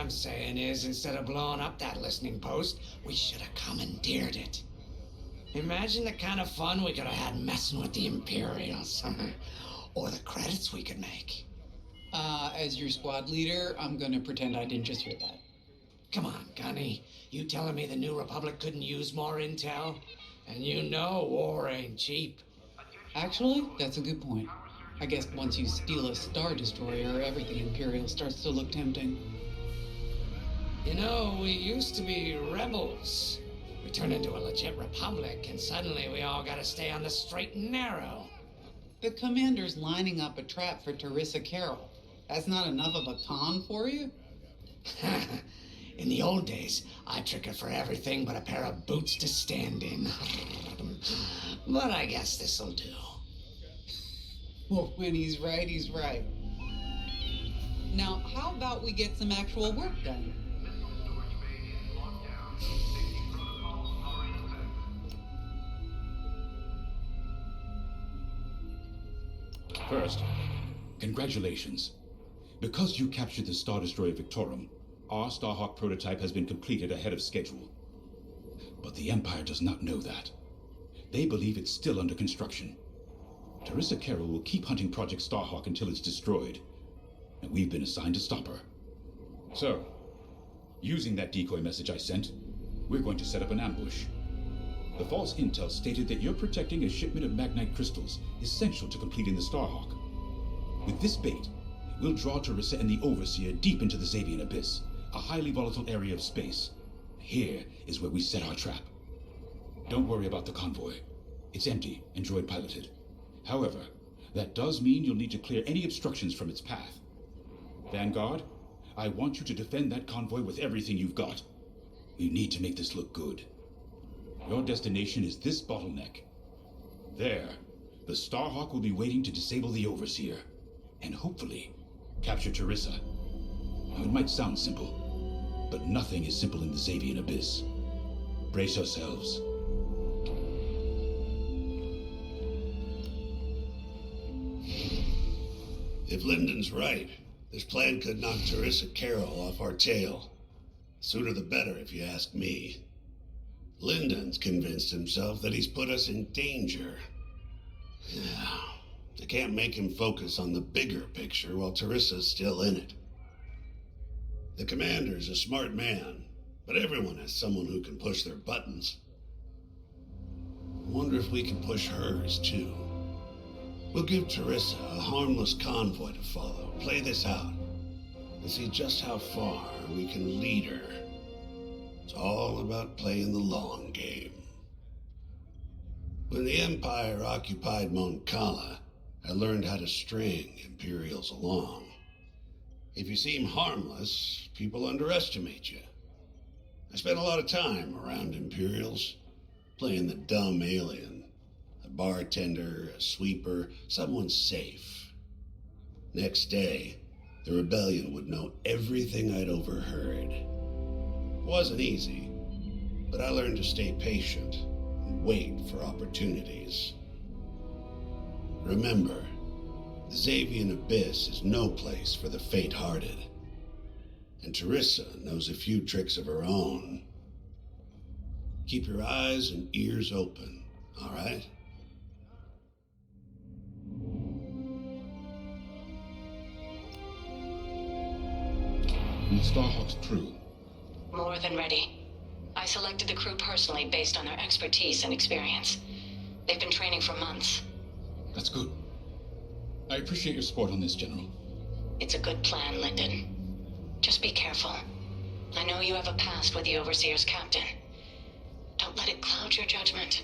I'm saying is, instead of blowing up that listening post, we should have commandeered it. Imagine the kind of fun we could have had messing with the Imperials. Or the credits we could make. As your squad leader, I'm gonna pretend I didn't just hear that. Come on, Gunny. You telling me the New Republic couldn't use more intel? And you know war ain't cheap. Actually, that's a good point. I guess once you steal a Star Destroyer, everything Imperial starts to look tempting. You know, we used to be rebels. We turned into a legit republic, and suddenly we all gotta stay on the straight and narrow. The commander's lining up a trap for Teresa Carroll. That's not enough of a con for you? In the old days, I'd trick her for everything but a pair of boots to stand in. But I guess this'll do. Well, when he's right, he's right. Now, how about we get some actual work done? First, congratulations. Because you captured the Star Destroyer Victorum, our Starhawk prototype has been completed ahead of schedule. But the Empire does not know that. They believe it's still under construction. Teresa Carroll will keep hunting Project Starhawk until it's destroyed, and we've been assigned to stop her. So, using that decoy message I sent, we're going to set up an ambush. The false intel stated that you're protecting a shipment of Magnite crystals essential to completing the Starhawk. With this bait, we'll draw Teresa and the Overseer deep into the Xavian Abyss, a highly volatile area of space. Here is where we set our trap. Don't worry about the convoy. It's empty and droid piloted. However, that does mean you'll need to clear any obstructions from its path. Vanguard, I want you to defend that convoy with everything you've got. We need to make this look good. Your destination is this bottleneck. There, the Starhawk will be waiting to disable the Overseer, and hopefully, capture Teresa. Now, it might sound simple, but nothing is simple in the Xavian Abyss. Brace yourselves. If Lyndon's right, this plan could knock Teresa Carroll off our tail. Sooner the better, if you ask me. Lyndon's convinced himself that he's put us in danger. Yeah, they can't make him focus on the bigger picture while Teresa's still in it. The commander's a smart man, but everyone has someone who can push their buttons. I wonder if we can push hers, too. We'll give Teresa a harmless convoy to follow, play this out, and see just how far we can lead her. It's all about playing the long game. When the Empire occupied Mon Cala, I learned how to string Imperials along. If you seem harmless, people underestimate you. I spent a lot of time around Imperials, playing the dumb alien. A bartender, a sweeper, someone safe. Next day, the rebellion would know everything I'd overheard. It wasn't easy, but I learned to stay patient and wait for opportunities. Remember, the Xavian Abyss is no place for the faint-hearted. And Teresa knows a few tricks of her own. Keep your eyes and ears open, all right? And Starhawk's crew. More than ready. I selected the crew personally based on their expertise and experience. They've been training for months. That's good. I appreciate your support on this, General. It's a good plan, Lyndon. Just be careful. I know you have a past with the Overseer's captain. Don't let it cloud your judgment.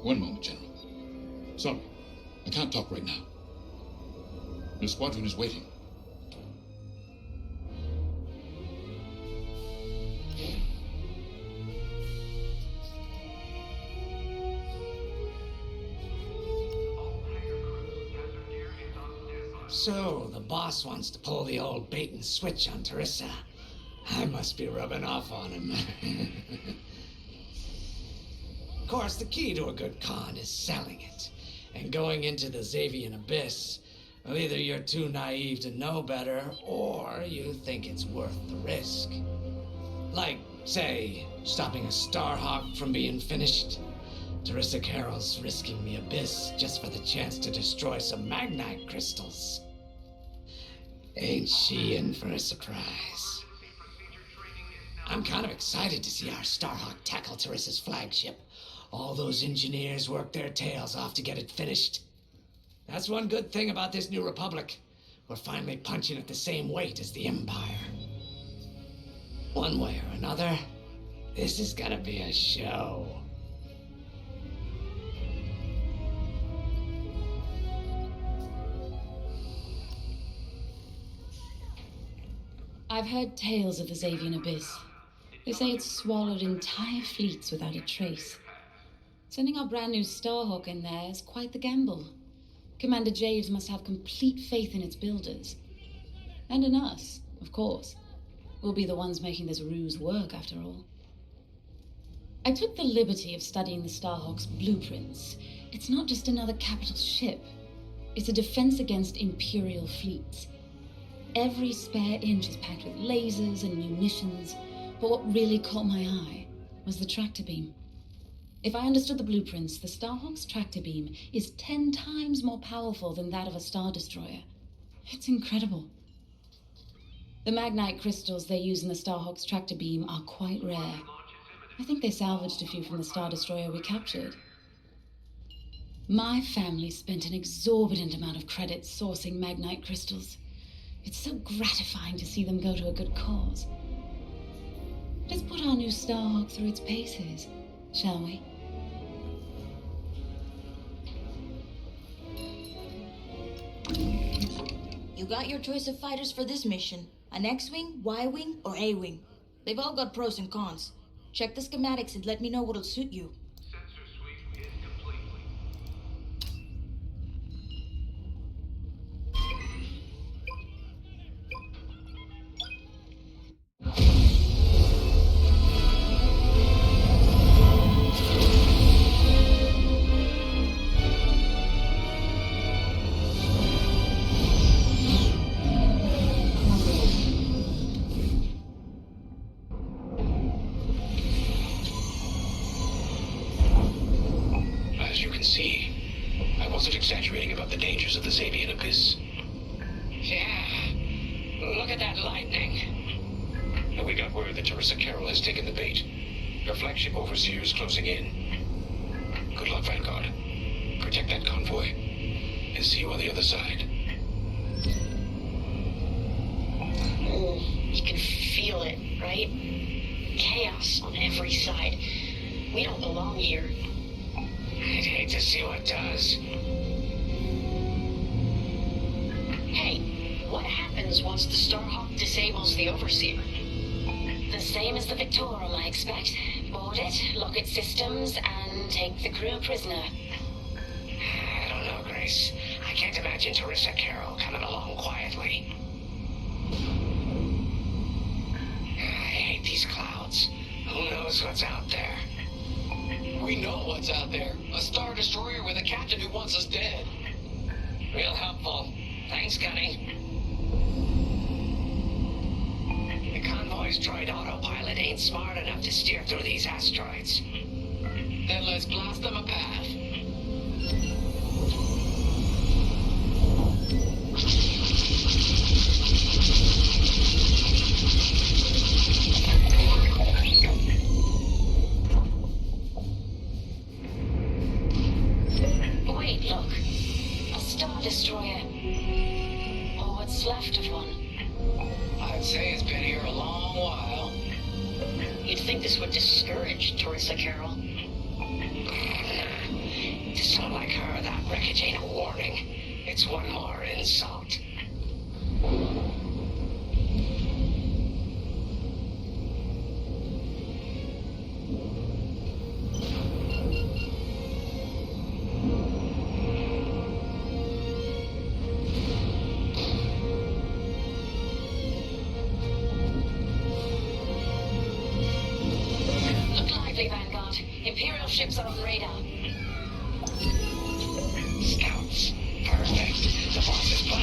One moment, General. Sorry, I can't talk right now. Your squadron is waiting. So, the boss wants to pull the old bait and switch on Teresa. I must be rubbing off on him. Of course, the key to a good con is selling it. And going into the Xavian Abyss, Well, either you're too naive to know better, or you think it's worth the risk. Like, say, stopping a Starhawk from being finished. Teresa Carroll's risking the abyss just for the chance to destroy some magnite crystals. Ain't she in for a surprise? I'm kind of excited to see our Starhawk tackle Teresa's flagship. All those engineers work their tails off to get it finished. That's one good thing about this new republic. We're finally punching at the same weight as the Empire. One way or another, this is gonna be a show. I've heard tales of the Xavian Abyss. They say it's swallowed entire fleets without a trace. Sending our brand new Starhawk in there is quite the gamble. Commander Javes must have complete faith in its builders. And in us, of course. We'll be the ones making this ruse work, after all. I took the liberty of studying the Starhawk's blueprints. It's not just another capital ship. It's a defense against Imperial fleets. Every spare inch is packed with lasers and munitions, but what really caught my eye was the tractor beam. If I understood the blueprints, the Starhawk's tractor beam is 10 times more powerful than that of a Star Destroyer. It's incredible. The magnite crystals they use in the Starhawk's tractor beam are quite rare. I think they salvaged a few from the Star Destroyer we captured. My family spent an exorbitant amount of credits sourcing magnite crystals. It's so gratifying to see them go to a good cause. Let's put our new Starhawk through its paces, shall we? You got your choice of fighters for this mission. An X-Wing, Y-Wing, or A-Wing. They've all got pros and cons. Check the schematics and let me know what'll suit you. Exaggerating about the dangers of the Xavian Abyss. Yeah, look at that lightning. And we got word that Teresa Carroll has taken the bait. Her flagship Overseer is closing in. Good luck, Vanguard. Protect that convoy. And see you on the other side. Oh, you can feel it, right? Chaos on every side. We don't belong here. I'd hate to see what does. Hey, what happens once the Starhawk disables the Overseer? The same as the Victorum, I expect. Board it, lock its systems, and take the crew prisoner. I don't know, Grace. I can't imagine Teresa Carroll coming along quietly. I hate these clouds. Who knows what's out there? We know what's out there. A Star Destroyer with a captain who wants us dead. Real helpful. Thanks, Gunny. The convoy's droid autopilot ain't smart enough to steer through these asteroids. Then let's blast them a path. Wait, look. A Star Destroyer. Or what's left of one. I'd say it's been here a long while. You'd think this would discourage Teresa Carroll. To someone like her, that wreckage ain't a warning. It's one more insult. Look lively, Vanguard. Imperial ships are on radar. Scouts. Perfect. The boss's plan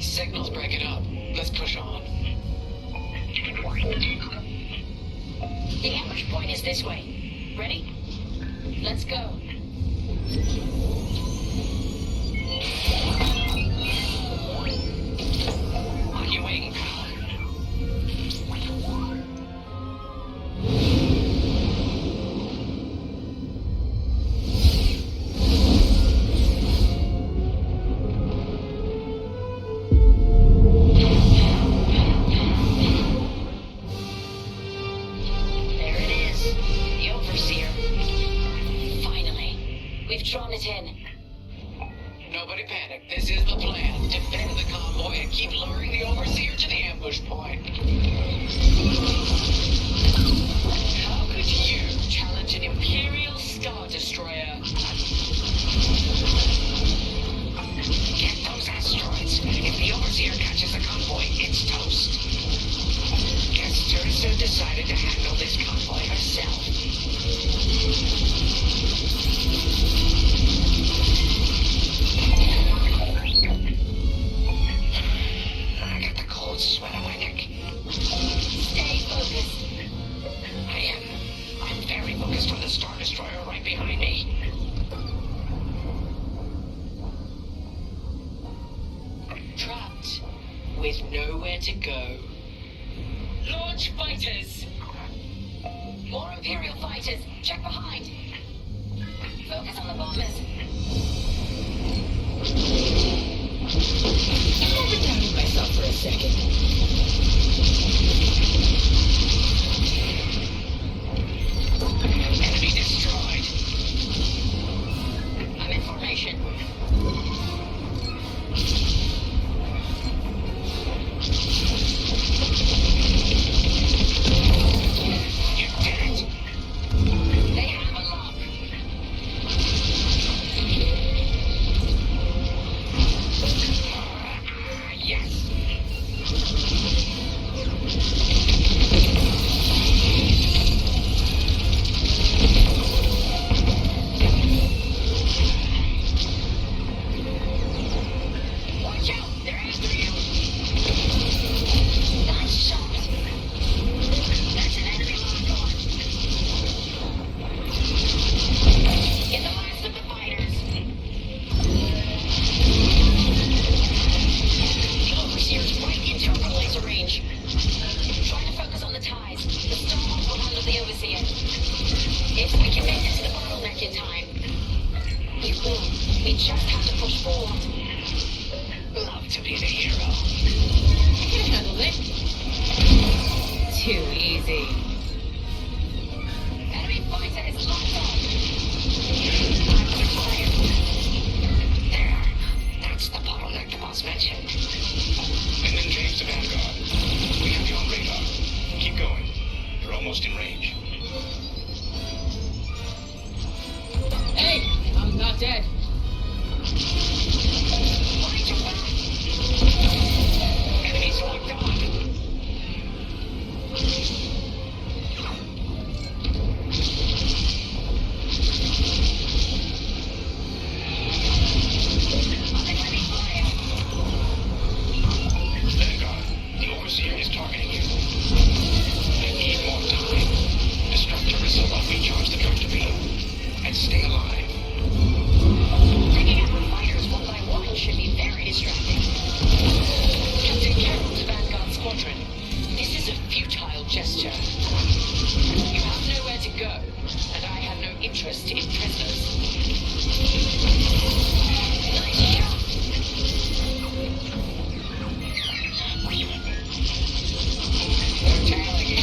Signal's breaking up. Let's push on. The ambush point is this way. Ready? Let's go. On your wing, pal. There it is. The Overseer. Finally. We've drawn it in. Nobody panic. This is the plan. Defend the convoy and keep luring the Overseer to the ambush point. How could you challenge an Imperial Star Destroyer? Get those asteroids. If the Overseer catches the convoy, it's toast. Guess Teresa decided to handle this convoy herself. I got the cold sweat on my neck. Stay focused. I am. I'm very focused on the Star Destroyer right behind me. Trapped. With nowhere to go. Launch fighters! More Imperial fighters! Check behind! Focus on the bombers! Overdoubted myself for a second. Enemy destroyed. I'm in formation. You did it. They have a lock. Yes. Watch out! They're after you! Nice shot! That's an enemy lock on! Get the last of the fighters! The Overseer's right in turbo laser range. Try to focus on the ties. The Starhawk will handle the Overseer. If we can make it to the bottleneck in time. We will. We just have to push forward. Love to be the hero. I can handle it. Too easy. Enemy fighter is locked on. I'm under fire. There. That's the bottleneck the boss mentioned. And then James to Vanguard. We have you on radar. Keep going. You're almost in range. Hey, I'm not dead. Watch your back. Enemies locked on. Enemy fire. Vanguard, the Overseer is targeting you. I need more time. Distract Teresa while we charge the tractor beam. And stay alive. Taking out the fighters one by one should be very distracting. Captain Carroll to Vanguard Squadron. This is a futile gesture. You have nowhere to go, and I have no interest in prisoners. Nice shot! They're tailing you.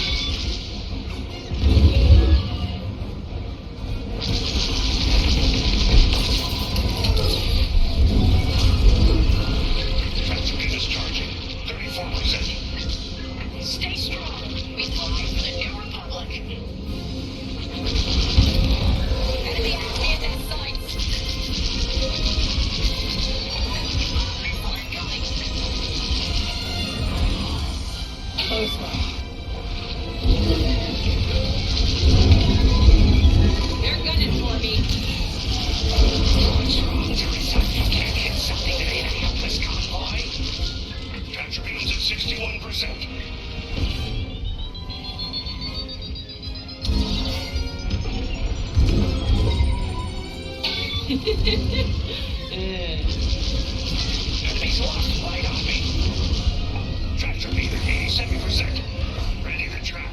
Tractor beam is charging. 34%. Stay strong. We fly for the New Republic. Enemy enemy at their sights. Missile incoming. Close one. They're gunning for me. What's wrong, Teresa? You can't hit something that ain't a helpless convoy. 61%. Enemy SWAT, light on me. Tracks repeated, 87%. Ready to trap.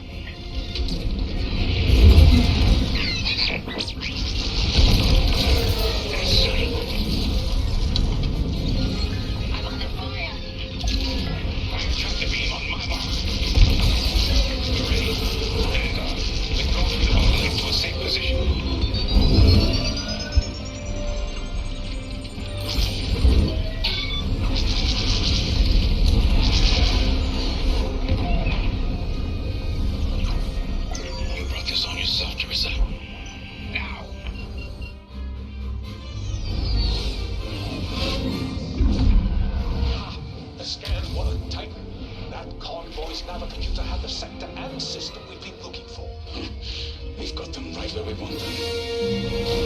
I'm under fire. Fire tractor beam on my mark. We're ready. And, let's go through the bottleneck to a safe position. You brought this on yourself, Teresa. Now. The scans weren't tight. That convoy's navicomputer had the sector and system we've been looking for. We've got them right where we want them.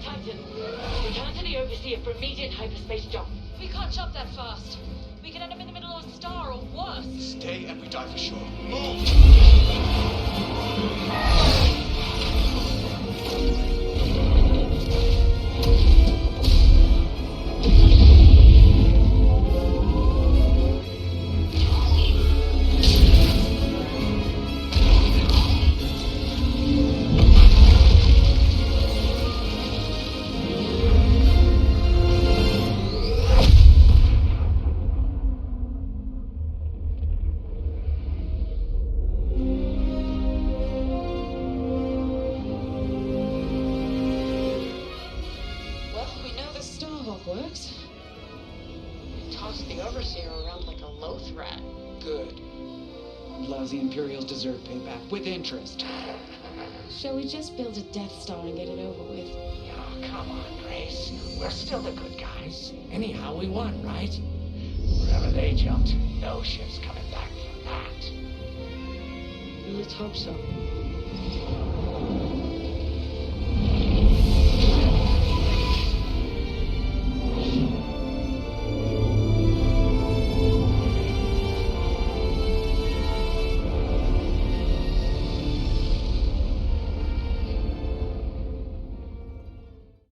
Titan, return to the Overseer for immediate hyperspace jump. We can't jump that fast. We could end up in the middle of a star or worse. Stay and we die for sure. Move! Well, we know the Starhawk works. Toss the Overseer around like a loath rat. Good. Lousy Imperials deserve payback with interest. Shall we just build a Death Star and get it over with? Oh, come on, Grace. We're still the good guys. Anyhow, we won, right? Wherever they jumped, no ship's coming back from that. Let's hope so.